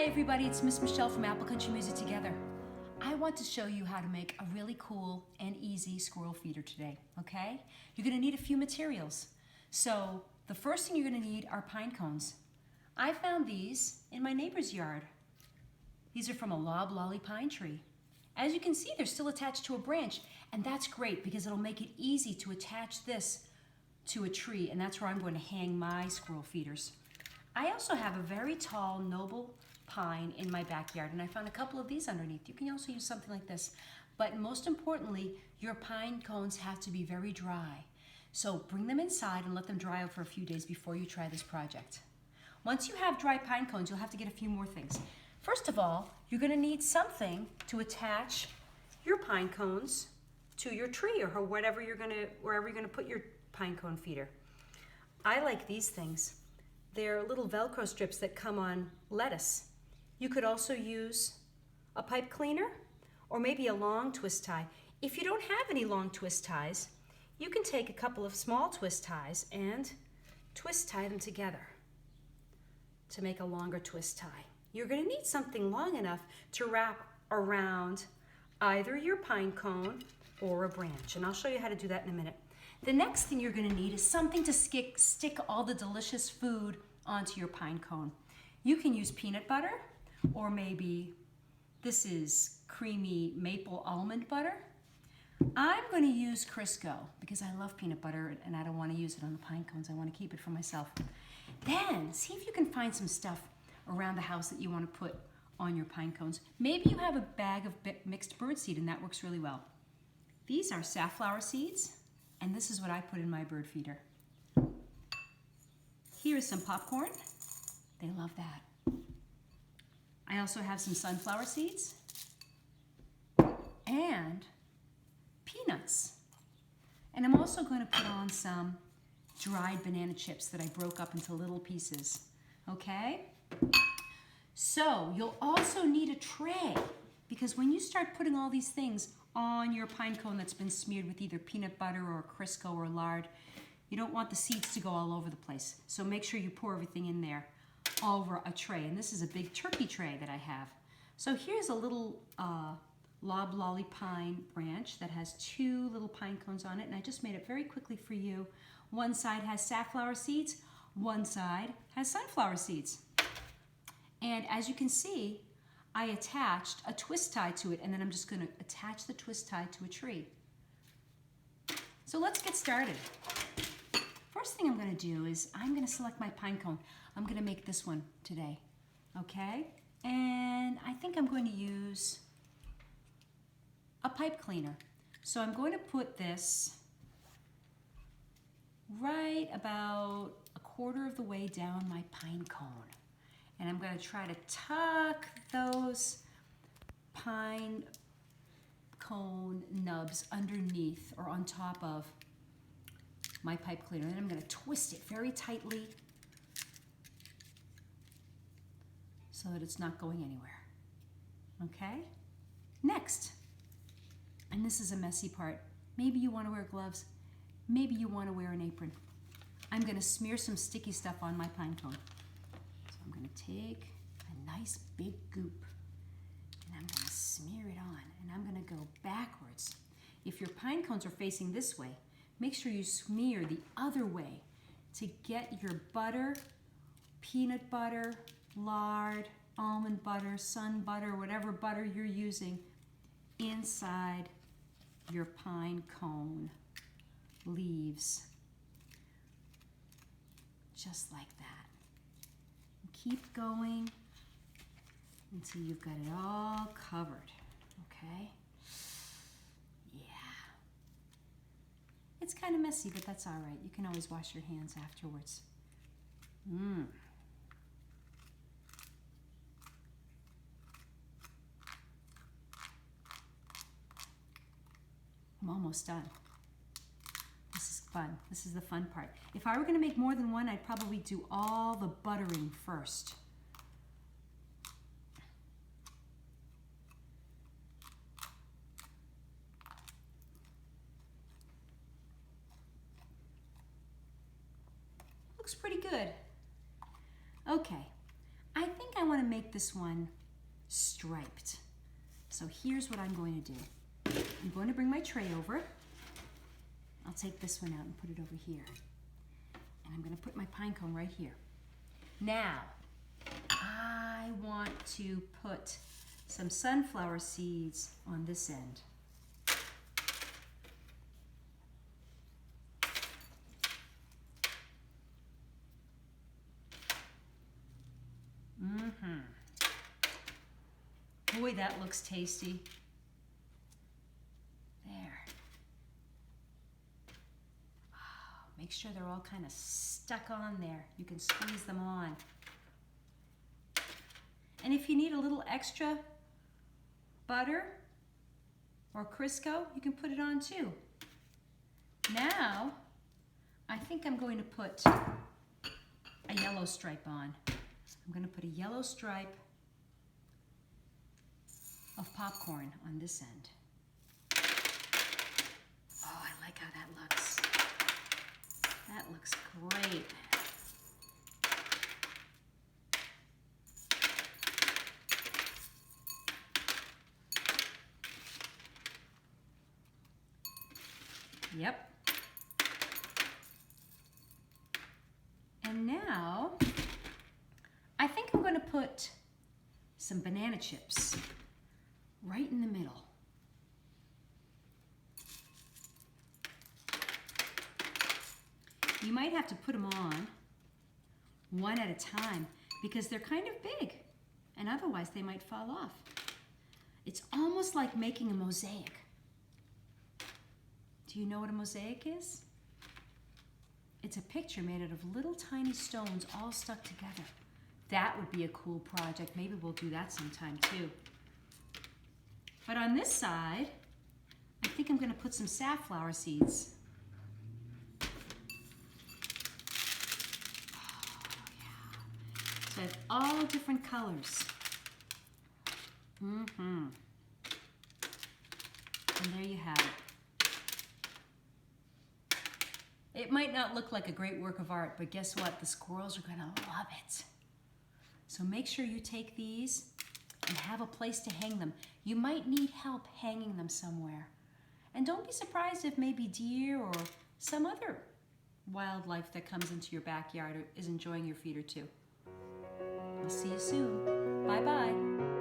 everybody, it's Miss Michelle from Apple Country Music Together. I want to show you how to make a really cool and easy squirrel feeder today, okay? You're gonna need a few materials. So the first thing you're gonna need are pine cones. I found these in my neighbor's yard. These are from a loblolly pine tree. As you can see, they're still attached to a branch, and that's great because it'll make it easy to attach this to a tree, and that's where I'm going to hang my squirrel feeders. I also have a very tall, noble pine in my backyard, and I found a couple of these underneath. You can also use something like this, but most importantly, your pine cones have to be very dry. So bring them inside and let them dry out for a few days before you try this project. Once you have dry pine cones, you'll have to get a few more things. First of all, you're gonna need something to attach your pine cones to your tree or wherever you're gonna put your pine cone feeder. I like these things. They're little Velcro strips that come on lettuce. You could also use a pipe cleaner or maybe a long twist tie. If you don't have any long twist ties, you can take a couple of small twist ties and twist tie them together to make a longer twist tie. You're going to need something long enough to wrap around either your pine cone or a branch, and I'll show you how to do that in a minute. The next thing you're going to need is something to stick all the delicious food onto your pine cone. You can use peanut butter, or maybe this is creamy maple almond butter. I'm going to use Crisco because I love peanut butter and I don't want to use it on the pine cones. I want to keep it for myself. Then see if you can find some stuff around the house that you want to put on your pine cones. Maybe you have a bag of mixed birdseed and that works really well. These are safflower seeds, and this is what I put in my bird feeder. Here is some popcorn. They love that. I also have some sunflower seeds and peanuts. And I'm also going to put on some dried banana chips that I broke up into little pieces. Okay? So you'll also need a tray because when you start putting all these things on your pine cone that's been smeared with either peanut butter or Crisco or lard, you don't want the seeds to go all over the place. So make sure you pour everything in there over a tray. And this is a big turkey tray that I have. So here's a little loblolly pine branch that has two little pine cones on it, and I just made it very quickly for you. One side has safflower seeds, one side has sunflower seeds. And as you can see, I attached a twist tie to it, and then I'm just going to attach the twist tie to a tree. So let's get started. First thing I'm going to do is I'm going to select my pine cone. I'm going to make this one today, okay? And I think I'm going to use a pipe cleaner. So I'm going to put this right about a quarter of the way down my pine cone. And I'm going to try to tuck those pine cone nubs underneath or on top of my pipe cleaner. Then I'm going to twist it very tightly so that it's not going anywhere. Okay? Next, and this is a messy part, maybe you want to wear gloves, maybe you want to wear an apron. I'm going to smear some sticky stuff on my pine cone. I'm going to take a nice big goop and I'm going to smear it on, and I'm going to go backwards. If your pine cones are facing this way, make sure you smear the other way to get your butter, peanut butter, lard, almond butter, sun butter, whatever butter you're using inside your pine cone leaves. Just like that. Keep going until you've got it all covered, okay? Yeah. It's kind of messy, but that's all right. You can always wash your hands afterwards. I'm almost done. This is fun. This is the fun part. If I were going to make more than one, I'd probably do all the buttering first. Looks pretty good. Okay, I think I want to make this one striped. So here's what I'm going to do. I'm going to bring my tray over. I'll take this one out and put it over here. And I'm going to put my pine cone right here. Now, I want to put some sunflower seeds on this end. Boy, that looks tasty. There. Oh, make sure they're all kind of stuck on there. You can squeeze them on. And if you need a little extra butter or Crisco, you can put it on too. Now, I think I'm going to put a yellow stripe on. I'm going to put a yellow stripe of popcorn on this end. Oh, I like how that looks. That looks great. Yep. And now, I think I'm going to put some banana chips right in the middle. You might have to put them on one at a time because they're kind of big and otherwise they might fall off. It's almost like making a mosaic. Do you know what a mosaic is? It's a picture made out of little tiny stones all stuck together. That would be a cool project. Maybe we'll do that sometime too. But on this side, I think I'm going to put some safflower seeds. Oh, yeah. So I have all different colors. And there you have it. It might not look like a great work of art, but guess what? The squirrels are going to love it. So make sure you take these and have a place to hang them. You might need help hanging them somewhere. And don't be surprised if maybe deer or some other wildlife that comes into your backyard is enjoying your feeder too. I'll see you soon. Bye-bye.